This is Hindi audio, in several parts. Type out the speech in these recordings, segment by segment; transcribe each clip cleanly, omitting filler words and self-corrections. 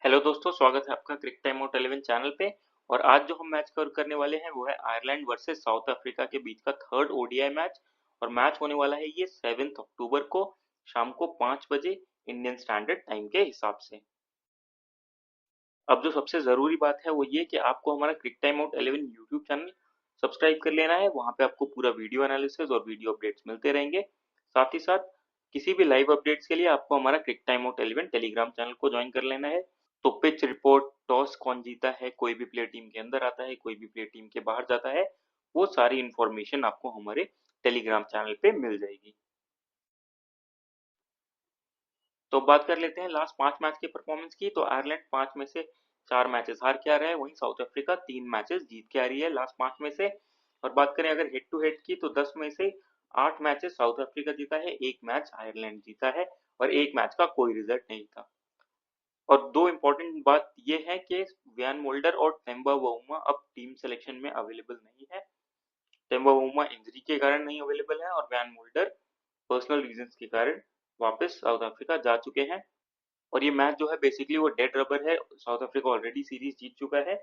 हेलो दोस्तों, स्वागत है आपका क्रिक टाइम आउट 11 चैनल पे। और आज जो हम मैच कवर करने वाले हैं वो है आयरलैंड वर्सेस साउथ अफ्रीका के बीच का थर्ड ओडीआई मैच। और मैच होने वाला है ये 7 अक्टूबर को शाम को 5 बजे इंडियन स्टैंडर्ड टाइम के हिसाब से। अब जो सबसे ज़रूरी बात है वो ये कि आपको हमारा cric time out 11 YouTube channel subscribe कर लेना है। वहाँ पे आपको पूरा वीडियो एनालिसिस और वीडियो अपडेट्स मिलते रहेंगे। साथ ही साथ किसी भी लाइव अपडेट्स के लिए आपको हमारा cric time out 11 Telegram channel को ज्वाइन कर लेना है। तो पिच रिपोर्ट, टॉस कौन जीता है, कोई भी प्लेयर टीम के अंदर आता है, कोई भी प्लेयर टीम के बाहर जाता है, वो सारी इन्फॉर्मेशन आपको हमारे टेलीग्राम चैनल पे मिल जाएगी। तो बात कर लेते हैं लास्ट 5 मैच की परफॉर्मेंस की। तो आयरलैंड 5 में से 4 मैचेस हार के आ रहा है, वहीं साउथ अफ्रीका 3 मैचेस जीत के आ रही है लास्ट 5 में से। और बात करें अगर हेड टू हेड की तो 10 में से 8 मैचेस साउथ अफ्रीका जीता है, एक मैच आयरलैंड जीता है और एक मैच का कोई रिजल्ट नहीं था। और दो इम्पोर्टेंट बात ये है कि व्यान मोल्डर और टेम्बा वुमा अब टीम सिलेक्शन में अवेलेबल नहीं है। टेम्बा वुमा इंजरी के कारण नहीं अवेलेबल है और व्यान मोल्डर पर्सनल रीजंस के कारण वापस साउथ अफ्रीका जा चुके हैं। और ये मैच जो है बेसिकली वो डेड रबर है, साउथ अफ्रीका ऑलरेडी सीरीज जीत चुका है।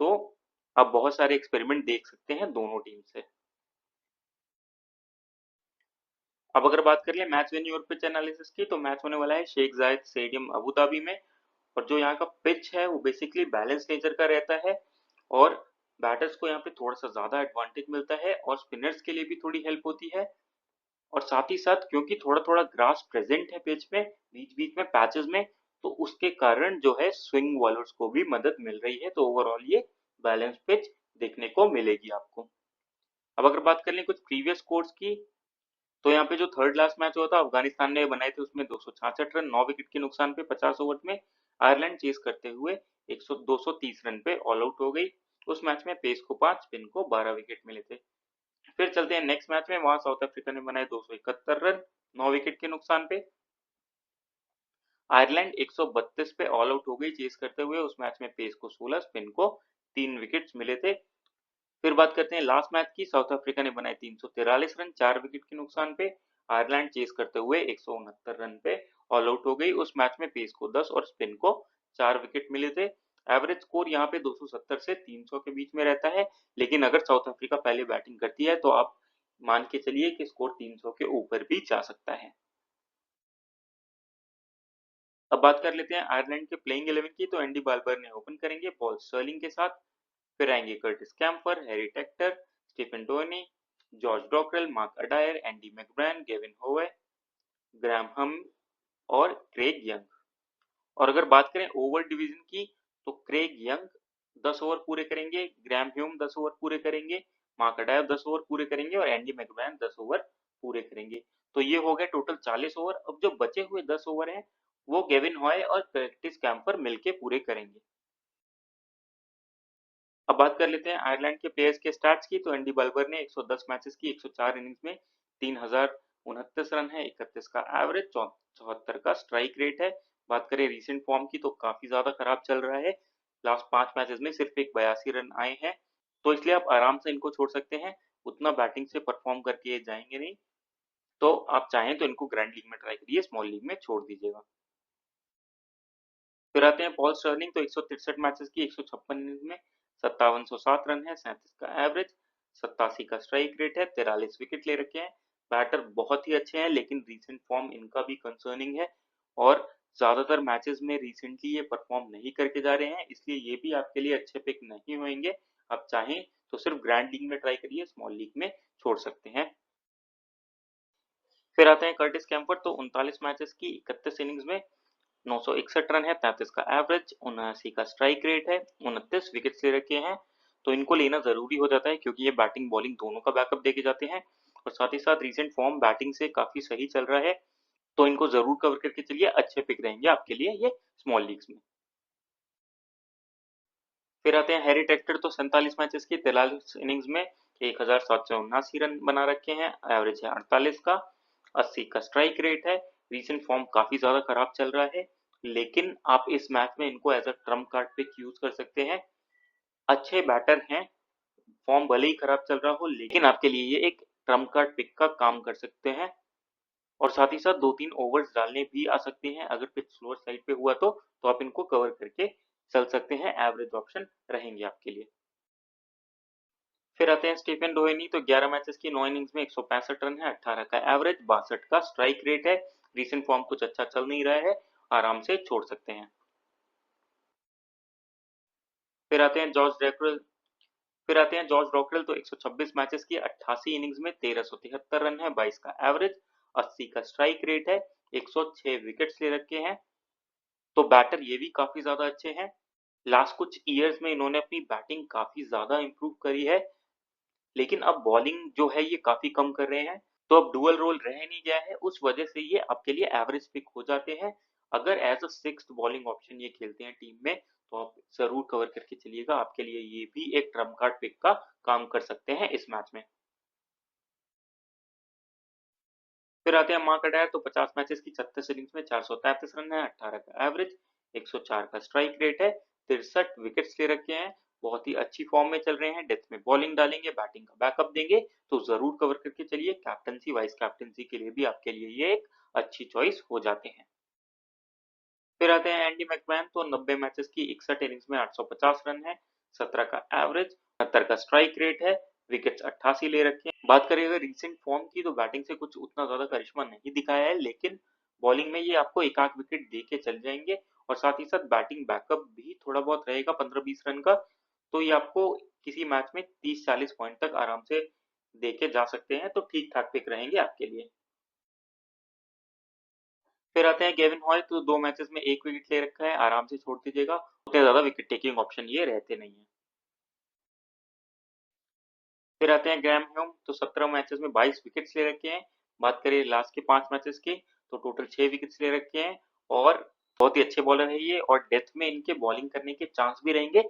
तो आप बहुत सारे एक्सपेरिमेंट देख सकते हैं दोनों टीम से। अब अगर बात करिए मैच वेन्यू और पिच एनालिसिस की, तो मैच होने वाला है शेख जायद स्टेडियम अबू धाबी में। और जो यहाँ का पिच है वो बेसिकली बैलेंस नेचर का रहता है और बैटर्स को यहाँ पे थोड़ा सा ज्यादा एडवांटेज मिलता है और स्पिनर्स के लिए भी थोड़ी हेल्प होती है। और साथ ही साथ क्योंकि थोड़ा थोड़ा ग्रास प्रेजेंट है पिच में, बीच बीच में पैचेस में, तो उसके कारण जो है स्विंग बॉलर्स को भी मदद मिल रही है। तो ओवरऑल ये बैलेंस पिच देखने को मिलेगी आपको। अब अगर बात कर लें कुछ प्रीवियस स्कोर्स की, तो यहाँ पे जो थर्ड लास्ट मैच हुआ था अफगानिस्तान ने बनाए थे, उसमें 266 रन 9 विकेट के नुकसान पे 50 ओवर में आयरलैंड चेस करते हुए 230 रन पे ऑल आउट हो गई। उस मैच में पेस को 5, स्पिन को 12 विकेट मिले थे। फिर चलते हैं नेक्स्ट मैच में, वहां साउथ अफ्रीका ने बनाए 271 रन 9 विकेट के नुकसान पे। आयरलैंड 132 पे ऑल आउट हो गई चेस करते हुए। उस मैच में पेस को 16, स्पिन को 3 विकेट्स मिले थे। फिर बात करते हैं लास्ट मैच की, साउथ अफ्रीका ने बनाए 343 रन 4 विकेट के नुकसान पे। आयरलैंड चेस करते हुए 169 रन पे ऑल आउट हो गई। उस मैच में पेस को 10 और स्पिन को 4 विकेट मिले थे। एवरेज स्कोर यहाँ पे 270 से 300 के बीच में रहता है, लेकिन अगर साउथ अफ्रीका पहले बैटिंग करती है तो आप मान के चलिए कि स्कोर 300 के ऊपर भी जा सकता है। अब बात कर लेते हैं आयरलैंड के प्लेइंग 11 की। तो एंडी बाल्बर ने ओपन करेंगे पॉल स्टर्लिंग के साथ। फिर आएंगे Curtis Campher, Harry Tector, Stephen Doheny, George Dockrell, Mark Adair, Andy McBrine, Gavin Hoey, Graham Hume और क्रेग यंग। और अगर बात करें ओवर डिवीजन की, तो क्रेग यंग 10 ओवर पूरे करेंगे, ग्राहम ह्यूम 10 ओवर पूरे करेंगे, मार्क अडायर 10 ओवर पूरे करेंगे और एंडी मैकब्रायन 10 ओवर पूरे करेंगे। तो ये हो गया टोटल 40 ओवर। अब जो बचे हुए 10 ओवर हैं वो गेविन हॉय और कर्टिस कैम्पर मिलके पूरे करेंगे। अब बात कर लेते हैं आयरलैंड के प्लेयर्स के स्टैट्स की। तो एंडी बल्बर ने 110 मैचेस की 104 इनिंग्स में 3029 रन है, 31 का एवरेज, 74 का स्ट्राइक रेट है। बात करें रीसेंट फॉर्म की तो काफी ज्यादा खराब चल रहा है। लास्ट 5 मैचेस में सिर्फ एक 82 रन आए हैं, तो इसलिए आप आराम से इनको छोड़ सकते हैं। उतना बैटिंग से परफॉर्म करके ये जाएंगे नहीं, तो आप चाहें तो इनको ग्रैंड लीग में ट्राई करिए, स्मॉल लीग में छोड़ दीजिएगा। फिर आते हैं पॉल स्टर्लिंग। तो 163 मैचेस की 156 इनिंग्स में 5707 रन है, 37 का एवरेज, 87 का स्ट्राइक रेट है, 43 विकेट ले रखे हैं। बैटर बहुत ही अच्छे हैं, लेकिन रीसेंट फॉर्म इनका भी कंसर्निंग है और ज्यादातर मैचेस में रिसेंटली ये परफॉर्म नहीं करके जा रहे हैं, इसलिए ये भी आपके लिए अच्छे पिक नहीं होंगे। आप चाहें तो सिर्फ ग्रैंड लीग में ट्राई करिए, स्मॉल लीग में छोड़ सकते हैं। फिर आते हैं कर्टिस कैम्पर। तो 39 मैचेस की 31 इनिंग्स में 961 रन है, 35 का एवरेज, 79 का स्ट्राइक रेट है, 29 विकेट ले रखे हैं। तो इनको लेना जरूरी हो जाता है क्योंकि ये बैटिंग बॉलिंग दोनों का बैकअप देके जाते हैं और साथ ही साथ रीसेंट फॉर्म बैटिंग से काफी सही चल रहा है। तो इनको जरूर कवर करके चलिए, अच्छे पिक रहेंगे आपके लिए ये स्मॉल लीग्स में। फिर आते हैं हैरी टेक्टर। तो 47 मैचेस की 43 इनिंग्स में 1779 रन बना रखे हैं, एवरेज है 48 का, 80 का स्ट्राइक रेट है। रीसेंट फॉर्म काफी ज्यादा खराब चल रहा है, लेकिन आप इस मैच में इनको as a trump card pick use कर सकते हैं। अच्छे बैटर हैं, फॉर्म भले ही खराब चल रहा हो, लेकिन आपके लिए ये एक ट्रम्प कार्ड पिक का काम कर सकते हैं। और साथ ही साथ 2-3 ओवर्स डालने भी आ सकते हैं अगर पिच स्लोअर साइड पे हुआ तो आप इनको कवर करके चल सकते हैं, एवरेज ऑप्शन रहेंगे आपके लिए। फिर आते हैं स्टीफन डोहेनी, तो 11 मैचेस की 9 इनिंग्स में 165 रन है, 18 का एवरेज, 62 का स्ट्राइक रेट है। रीसेंट फॉर्म कुछ अच्छा चल नहीं रहा है, आराम से छोड़ सकते हैं। फिर आते हैं जॉर्ज डैकरल फिर आते हैं जॉर्ज रॉकरेल, तो 126 मैचेस की 88 इनिंग्स में 1373 रन है, 22 का एवरेज, 80 का स्ट्राइक रेट है, 106 विकेट्स ले रखे हैं। तो बैटर ये भी काफी ज्यादा अच्छे हैं। लास्ट कुछ ईयर्स में इन्होंने अपनी बैटिंग काफी ज्यादा इंप्रूव करी है, लेकिन अब बॉलिंग जो है ये काफी कम कर रहे हैं। तो अब डुअल रोल रह नहीं गया है, उस वजह से ये आपके लिए एवरेज पिक हो जाते हैं। अगर as a sixth bowling option ये खेलते हैं टीम में, तो आप जरूर कवर करके चलिएगा, आपके लिए ये भी एक ट्रम्प कार्ड पिक का काम कर सकते हैं इस मैच में। फिर आते हैं मार्क अडायर, तो 50 मैचेस की 36 इनिंग्स में 433 रन है, 18 का एवरेज, 104 का स्ट्राइक रेट है, 63 विकेट्स ले रखे हैं। बहुत ही अच्छी फॉर्म में चल रहे हैं, डेथ में बॉलिंग डालेंगे, बैटिंग का बैकअप देंगे, तो जरूर कवर करके चलिए। कैप्टनसी वाइस कैप्टनसी के लिए भी आपके लिए ये एक अच्छी चॉइस हो जाते हैं। फिर आते हैं एंडी मैकमैन, तो 90 मैचेस की 61 इनिंग्स में 850 रन है, 17 का एवरेज, 69 का स्ट्राइक रेट है, विकेट्स 88 ले रखे हैं। बात करें अगर रीसेंट फॉर्म की, तो बैटिंग से कुछ उतना ज्यादा करिश्मा नहीं दिखाया है, लेकिन बॉलिंग में ये आपको एक आध विकेट दे के चल जाएंगे, और साथ ही साथ बैटिंग बैकअप भी थोड़ा बहुत रहेगा 15-20 रन का, तो ये आपको किसी मैच में 30-40 पॉइंट तक आराम से दे के जा सकते हैं, तो ठीक ठाक पिक रहेंगे आपके लिए। फिर आते हैं गेविन हॉय, तो 2 मैचेस में 1 विकेट ले रखा है, आराम से छोड़ दीजिएगा, उतने ज्यादा विकेट टेकिंग ऑप्शन ये रहते नहीं है। फिर आते हैं ग्रैम ह्यूम, तो 17 मैचेस में 22 विकेट्स ले रखे हैं। बात करें लास्ट के 5 मैचेस की, तो टोटल 6 विकेट्स ले रखे हैं, और बहुत ही अच्छे बॉलर है ये, और डेथ में इनके बॉलिंग करने के चांस भी रहेंगे।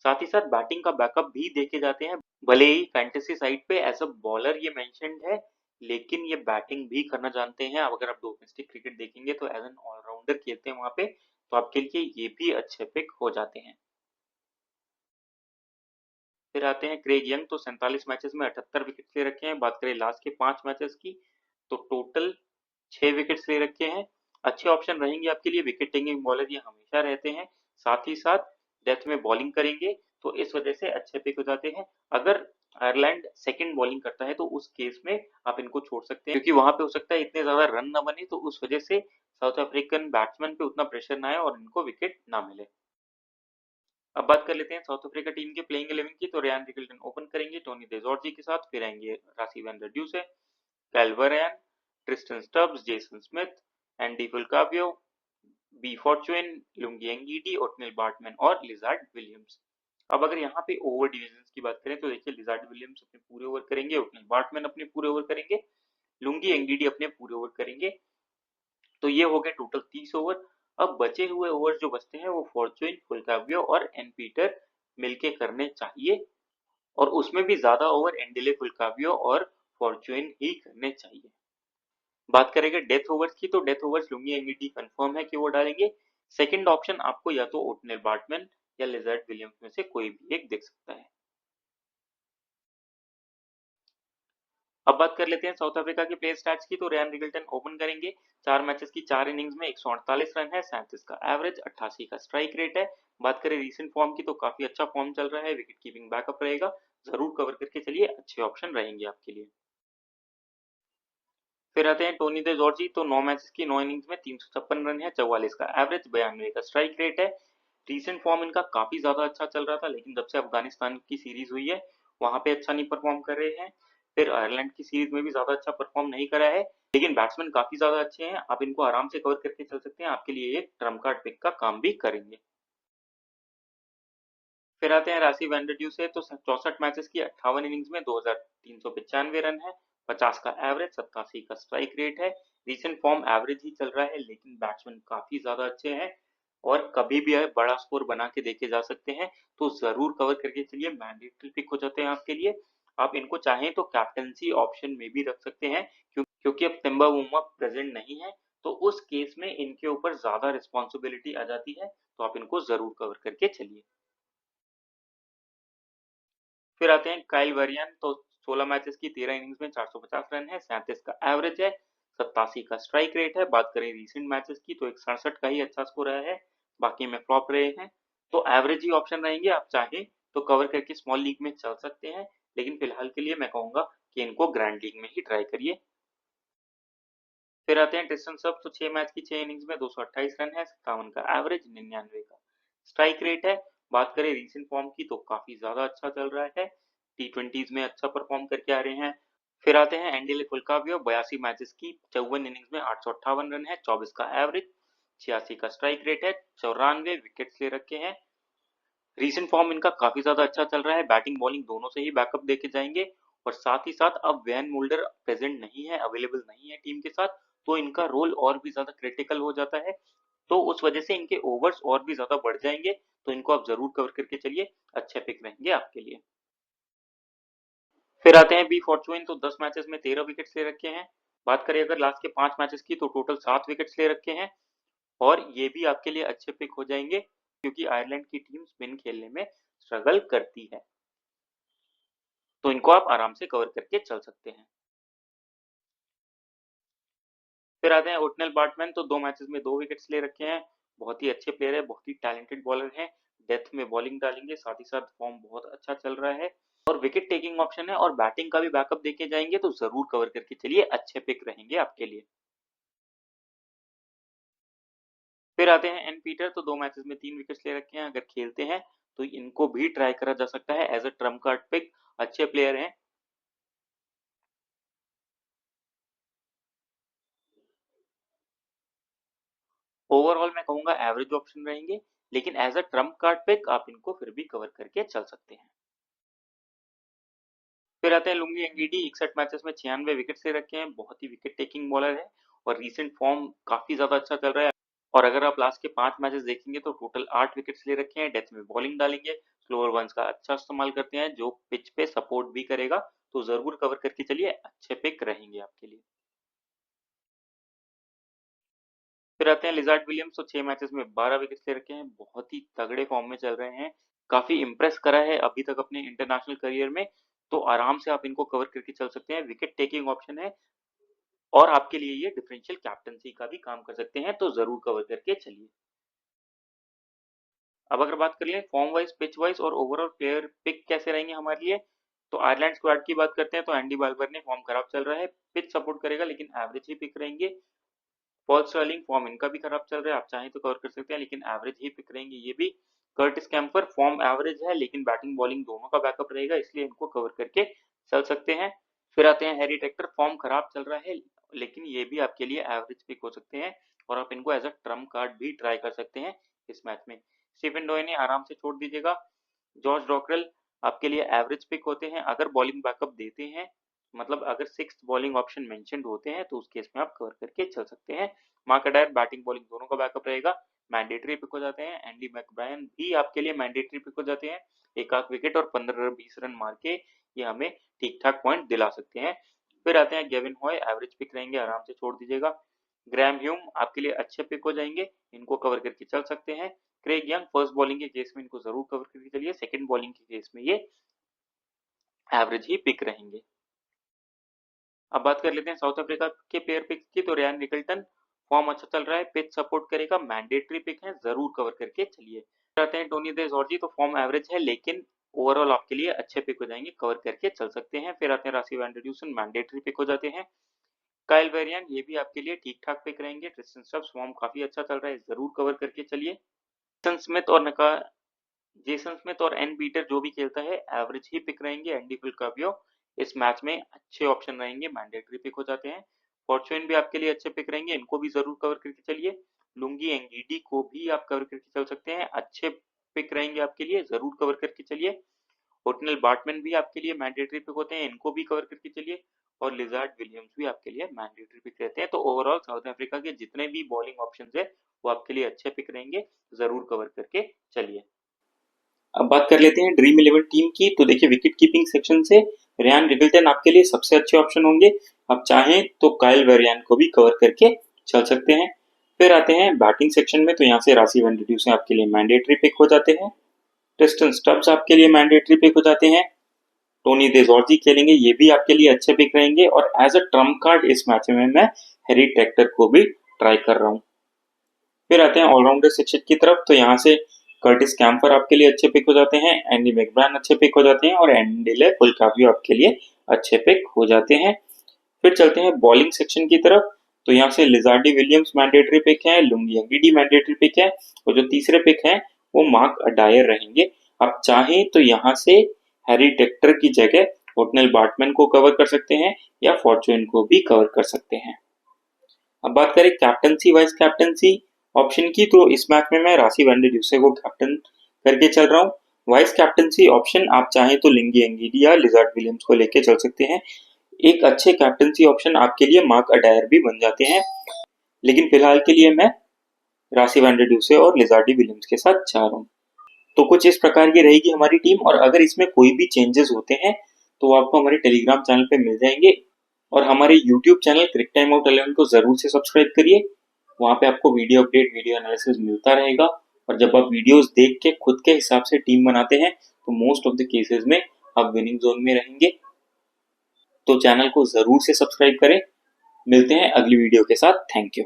साथ ही साथ बैटिंग का बैकअप भी देके जाते हैं, भले ही फैंटेसी साइड पे एज अ बॉलर ये मेंशन्ड है, लेकिन ये बैटिंग भी करना जानते हैं। अब अगर आप डोमेस्टिक क्रिकेट देखेंगे तो एज एन ऑलराउंडर खेलते हैं वहां पे, तो आपके लिए ये भी अच्छे पिक हो जाते हैं। फिर आते हैं क्रेग यंग, तो 47 मैचेस में 78 विकेट ले रखे हैं। बात करें लास्ट के 5 मैचेस की, तो टोटल 6 विकेट्स ले रखे हैं। अच्छे ऑप्शन रहेंगे आपके लिए, विकेट टेकिंग बॉलर ये हमेशा रहते हैं, साथ ही साथ डेथ में बॉलिंग करेंगे, तो इस वजह से अच्छे पिक हो जाते हैं। अगर आयरलैंड सेकंड बॉलिंग करता है, तो उस केस में आप इनको छोड़ सकते हैं, क्योंकि वहां पे हो सकता है इतने ज्यादा रन ना बने, तो उस वजह से साउथ अफ्रीकन बैट्समैन पे उतना प्रेशर ना आए और इनको विकेट ना मिले। अब बात कर लेते हैं साउथ अफ्रीका टीम के प्लेइंग 11 की, तो रियान रिकल्टन ओपन करेंगे टोनी डेजॉर्जी के साथ, फिर आएंगे Rassie van der Dussen, Kyle Verreynne, Tristan Stubbs, Jason Smith, Andile Phehlukwayo, बी Fortuin, Lungi Ngidi, Ottneil Baartman और लिजार्ड विलियम्स। अब अगर यहाँ पे ओवर डिविजन की बात करें, तो देखिए लिजार्ड विलियम्स अपने पूरे ओवर करेंगे, ओटनेल बार्टमैन अपने पूरे ओवर करेंगे, लुंगी एंगीडी अपने पूरे ओवर करेंगे, तो ये हो गए टोटल 30 ओवर। अब बचे हुए ओवर जो बचते हैं वो फॉर्चून, फुलकावियो और एन पीटर मिलके करने चाहिए, और उसमें भी ज्यादा ओवर एंडिले फुलकावियो और फॉर्चून ही करने चाहिए। बात करेंगे डेथ ओवर्स की, तो death overs lungi MVD confirm है कि वो डालेंगे। सेकंड ऑप्शन आपको या तो ओटनेल बार्टमैन या लिजर्ड विलियम्स में से कोई भी एक दिख सकता है। अब बात कर लेते हैं साउथ अफ्रीका के प्लेयर स्टैट्स की, तो रैन रिगल्टन ओपन करेंगे, 4 मैचेस की 4 इनिंग्स में 148 रन है, 37 का एवरेज, 88 का स्ट्राइक रेट है। बात करें रीसेंट फॉर्म की, तो काफी अच्छा फॉर्म चल रहा है, विकेट कीपिंग बैकअप रहेगा, जरूर कवर करके चलिए, अच्छे ऑप्शन रहेंगे आपके लिए। फिर आते हैं टोनी दे जॉर्जी, तो 9 मैचेस की 9 इनिंग्स में 356 रन है, 44 का एवरेज, 92 का स्ट्राइक रेट है। रीसेंट फॉर्म इनका काफी ज्यादा अच्छा चल रहा था, लेकिन जब से अफगानिस्तान की सीरीज हुई है, वहां पे अच्छा नहीं परफॉर्म कर रहे हैं। फिर आयरलैंड की सीरीज में भी ज्यादा अच्छा परफॉर्म नहीं करा है, लेकिन बैट्समैन काफी ज्यादा अच्छे हैं, आप इनको आराम से कवर करके चल सकते हैं, आपके लिए एक ट्रम्प कार्ड पिक का काम भी करेंगे। फिर आते हैं राशि वेंडरड्यू से, तो 64 मैचेस की 58 इनिंग्स में 2395 रन है, 50 का एवरेज, 87 का स्ट्राइक रेट है। रिसेंट फॉर्म एवरेज ही चल रहा है, लेकिन बैट्समैन काफी ज्यादा अच्छे हैं, और कभी भी बड़ा स्कोर बना के देखे जा सकते हैं, तो जरूर कवर करके चलिए, मैंडेटरी पिक हो जाते हैं आपके लिए। आप इनको चाहें तो कैप्टनसी ऑप्शन में भी रख सकते हैं, क्योंकि अब तिम्बा बुमा प्रेजेंट नहीं है, तो उस केस में इनके ऊपर ज्यादा रिस्पॉन्सिबिलिटी आ जाती है, तो आप इनको जरूर कवर करके चलिए। फिर आते हैं काइल वेरियन, तो 16 मैचेस की 13 इनिंग्स में 450 रन है, 37 का एवरेज है, 87 का स्ट्राइक रेट है। बात करें रीसेंट मैचेस की तो एक 67 का ही अच्छा स्कोर आया है, बाकी में फ्लॉप रहे हैं। तो एवरेज ही ऑप्शन रहेंगे, आप चाहें तो कवर करके स्मॉल लीग में चल सकते हैं, लेकिन फिलहाल के लिए मैं कहूंगा कि इनको ग्रैंड लीग में ही ट्राई करिए। फिर आते हैं ट्रिस्टन सब, तो 6 मैच की 6 इनिंग्स में 228 रन है, 57 का एवरेज, 99 का स्ट्राइक रेट है। बात करें रीसेंट फॉर्म की तो काफी ज्यादा अच्छा चल रहा है, टी20s में अच्छा परफॉर्म करके आ रहे हैं। फिर आते हैं एंडिले फुल्कावियो, 82 मैचेस की 54 इनिंग्स में 858 रन है, 24 का एवरेज, 86 का स्ट्राइक रेट है, 94 विकेट्स ले रखे हैं। रीसेंट फॉर्म इनका काफी ज्यादा अच्छा चल रहा है, बैटिंग बॉलिंग दोनों से ही बैकअप देके जाएंगे। और साथ ही साथ अब वैन मुल्डर प्रेजेंट नहीं है, अवेलेबल नहीं है टीम के साथ, तो इनका रोल और भी ज्यादा क्रिटिकल हो जाता है, तो उस वजह से इनके ओवर्स और भी ज्यादा बढ़ जाएंगे। तो इनको आप जरूर कवर करके चलिए, अच्छे पिक रहेंगे आपके लिए। फिर आते हैं बी फॉर्चून, तो 10 मैचेस में 13 विकेट्स ले रखे हैं। बात करें अगर लास्ट के 5 मैचेस की तो टोटल 7 विकेट्स ले रखे हैं, और ये भी आपके लिए अच्छे पिक हो जाएंगे, क्योंकि आयरलैंड की टीम स्पिन खेलने में स्ट्रगल करती है, तो इनको आप आराम से कवर करके चल सकते हैं। फिर आते हैं ओटनेल बार्टमैन, तो 2 मैचेस में 2 विकेट्स ले रखे हैं, बहुत ही अच्छे प्लेयर है, बहुत ही टैलेंटेड बॉलर है, डेथ में बॉलिंग डालेंगे, साथ ही साथ फॉर्म बहुत अच्छा चल रहा है, और विकेट टेकिंग ऑप्शन है, और बैटिंग का भी बैकअप देके जाएंगे, तो जरूर कवर करके चलिए, अच्छे पिक रहेंगे आपके लिए। फिर आते हैं एन पीटर, तो 2 मैचेस में 3 विकेट्स ले रखे हैं, अगर खेलते हैं तो इनको भी ट्राई करा जा सकता है as a trump card pick, अच्छे प्लेयर हैं। ओवरऑल मैं कहूंगा एवरेज ऑप्शन रहेंगे, लेकिन as a trump card pick आप इनको फिर भी कवर करके चल सकते हैं। फिर आते हैं लुंगी एंगीडी, 61 मैचेस में 96 विकेट ले रखे हैं, बहुत ही विकेट टेकिंग बॉलर है, और रीसेंट फॉर्म काफी ज्यादा अच्छा चल रहा है। और अगर आप लास्ट के 5 मैचेस देखेंगे तो टोटल 8 विकेट्स ले रखे हैं, डेथ में बॉलिंग डालेंगे, स्लोअर वंस का अच्छा इस्तेमाल करते हैं, जो पिच पे सपोर्ट भी करेगा, तो जरूर कवर करके चलिए, अच्छे पिक रहेंगे आपके लिए। फिर आते हैं लिजार्ड विलियम्स, तो 6 मैचेस में 12 विकेट ले रखे हैं, बहुत ही तगड़े फॉर्म में चल रहे हैं, काफी इंप्रेस करा है अभी तक अपने इंटरनेशनल करियर में, तो आराम से आप इनको कवर करके चल सकते हैं, विकेट टेकिंग ऑप्शन है, और आपके लिए ये डिफरेंशियल कैप्टनसी का भी काम कर सकते हैं, तो जरूर कवर करके चलिए। अब अगर बात कर लें फॉर्म वाइज, पिच वाइज और ओवरऑल प्लेयर पिक कैसे रहेंगे हमारे लिए, तो आयरलैंड स्क्वाड की बात करते हैं तो एंडी बाल्बर ने फॉर्म खराब चल रहा है, पिच सपोर्ट करेगा लेकिन एवरेज ही पिक रहेंगे। पॉल स्टर्लिंग फॉर्म इनका भी खराब चल रहा है, आप चाहें तो कवर कर सकते हैं, लेकिन एवरेज ही पिक रहेंगे ये भी। कर्टिस कैम्पर फॉर्म एवरेज है, लेकिन बैटिंग बॉलिंग दोनों का बैकअप रहेगा, इसलिए इनको कवर करके चल सकते हैं। फिर आते हैं हैरी टेक्टर, फॉर्म खराब चल रहा है, लेकिन ये भी आपके लिए एवरेज पिक हो सकते हैं, और आप इनको एज अ ट्रम्प कार्ड भी ट्राई कर सकते हैं इस मैच में। स्टीफन डोयने आराम से छोड़ दीजिएगा। जॉर्ज डॉकरल आपके लिए एवरेज पिक होते हैं, अगर बॉलिंग बैकअप देते हैं, मतलब अगर 6th बॉलिंग ऑप्शन मेंशन्ड होते हैं तो उस केस में आप कवर करके चल सकते हैं। मार्क अडायर बैटिंग बॉलिंग दोनों का बैकअप रहेगा, मैंडेटरी पिक हो जाते हैं। एंडी मैकब्रायन भी आपके लिए मैंडेटरी पिक हो जाते हैं, एक आध विकेट और 15-20 रन मार के ये हमें ठीक ठाक पॉइंट दिला सकते हैं। फिर आते हैं गेविन हॉय, एवरेज पिक रहेंगे, आराम से छोड़ दीजिएगा। ग्रैम ह्यूम आपके लिए अच्छे पिक हो जाएंगे, इनको कवर करके चल सकते हैं। क्रेग यंग फर्स्ट बॉलिंग के केस में इनको जरूर कवर करके चलिए, सेकंड बॉलिंग के केस में ये एवरेज ही पिक रहेंगे। अब बात कर लेते हैं साउथ अफ्रीका के प्लेयर पिक की, तो रियान निकल्टन फॉर्म अच्छा चल रहा है, पिच सपोर्ट करेगा, मैंडेटरी पिक है, जरूर कवर करके चलिए। आते हैं टोनी दे जॉर्जी, तो फॉर्म एवरेज है, लेकिन ओवरऑल आपके लिए अच्छे पिक हो जाएंगे, कवर करके चल सकते हैं। फिर आते हैं रासी वैंडरड्यूसन, मैंडेटरी पिक हो जाते हैं। काइल वेरियन ये भी आपके लिए ठीक ठाक पिक रहेंगे। ट्रिस्टन स्टब्स फॉर्म काफी अच्छा चल रहा है, जरूर कवर करके चलिए। जेसन स्मिथ और नका जेसन स्मिथ और एन पीटर जो भी खेलता है एवरेज ही पिक रहेंगे। एंडी फिलकापियो इस मैच में अच्छे ऑप्शन रहेंगे, मैंडेटरी पिक हो जाते हैं। फॉर्चून भी आपके लिए अच्छे पिक रहेंगे, इनको भी जरूर कवर करके चलिए। लुंगी एंगीडी को भी आप कवर करके चल सकते हैं, अच्छे पिक रहेंगे आपके लिए, जरूर कवर करके चलिए। ओटनल बार्टमैन भी आपके लिए मैंडेटरी पिक होते हैं, इनको भी कवर करके चलिए। और लिजार्ड विलियम्स भी आपके लिए मैंडेटरी पिक रहते हैं। तो ओवरऑल साउथ अफ्रीका के जितने भी बॉलिंग ऑप्शंस है वो आपके लिए अच्छे पिक रहेंगे, जरूर कवर करके चलिए। अब बात कर लेते हैं ड्रीम 11 टीम की, तो देखिए विकेट कीपिंग सेक्शन से रियान रिगल्टन आपके लिए सबसे अच्छे ऑप्शन होंगे, आप चाहें तो काइल वेरियन को भी कवर करके चल सकते हैं। फिर आते हैं बैटिंग सेक्शन में, तो यहाँ से रासी वैंडरड्यूसन आपके लिए मैंडेटरी पिक हो जाते हैं। ट्रिस्टन स्टब्स आपके लिए मैंडेटरी पिक हो जाते हैं। टोनी दे जॉर्जी खेलेंगे, ये भी आपके लिए अच्छे पिक रहेंगे, और एज अ ट्रम्प कार्ड इस मैच में मैं हैरी ट्रैक्टर को भी ट्राई कर रहा हूँ। फिर आते हैं ऑलराउंडर सेक्शन की तरफ, तो यहाँ से कर्टिस कैम्पर आपके लिए अच्छे पिक हो जाते हैं, एंडी मैकब्रायन अच्छे पिक हो जाते हैं और एंडिले फुलकाफी आपके लिए अच्छे पिक हो जाते हैं। फिर चलते हैं बॉलिंग सेक्शन की तरफ, तो यहाँ से लिजार्डी विलियम्स मैंडेटरी पिक है, लुंगी अंगीडी मैंडेटरी पिक है और जो तीसरे पिक है वो मार्क अडायर रहेंगे। आप चाहें तो यहाँ से हैरी टेक्टर की जगह ओटनेल बार्टमैन को कवर कर सकते हैं या फॉर्चून को भी कवर कर सकते हैं। अब बात करें कैप्टनसी वाइस कैप्टनसी ऑप्शन की, तो इस मैच में मैं राशि वैंडर ड्यूसे को कैप्टन करके चल रहा हूँ। वाइस कैप्टनसी ऑप्शन आप चाहें तो लिंगी अंगीडी या लिजार्ड विलियम्स को लेके चल सकते हैं। एक अच्छे कैप्टनसी ऑप्शन आपके लिए मार्क अडायर भी बन जाते हैं, लेकिन फिलहाल के लिए मैं राशि वैंडर ड्यूसे और लिजार्डी विलियम्स के साथ जा रहा हूँ। तो कुछ इस प्रकार की रहेगी हमारी टीम, और अगर इसमें कोई भी चेंजेस होते हैं तो आपको हमारे टेलीग्राम चैनल पे मिल जाएंगे, और हमारे यूट्यूब चैनल क्रिक टाइम आउट 11 को जरूर से सब्सक्राइब करिए। वहाँ पे आपको वीडियो अपडेट, वीडियो एनालिसिस मिलता रहेगा, और जब आप वीडियोस देख के खुद के हिसाब से टीम बनाते हैं तो मोस्ट ऑफ द केसेस में आप विनिंग जोन में रहेंगे। तो चैनल को जरूर से सब्सक्राइब करें। मिलते हैं अगली वीडियो के साथ। Thank you.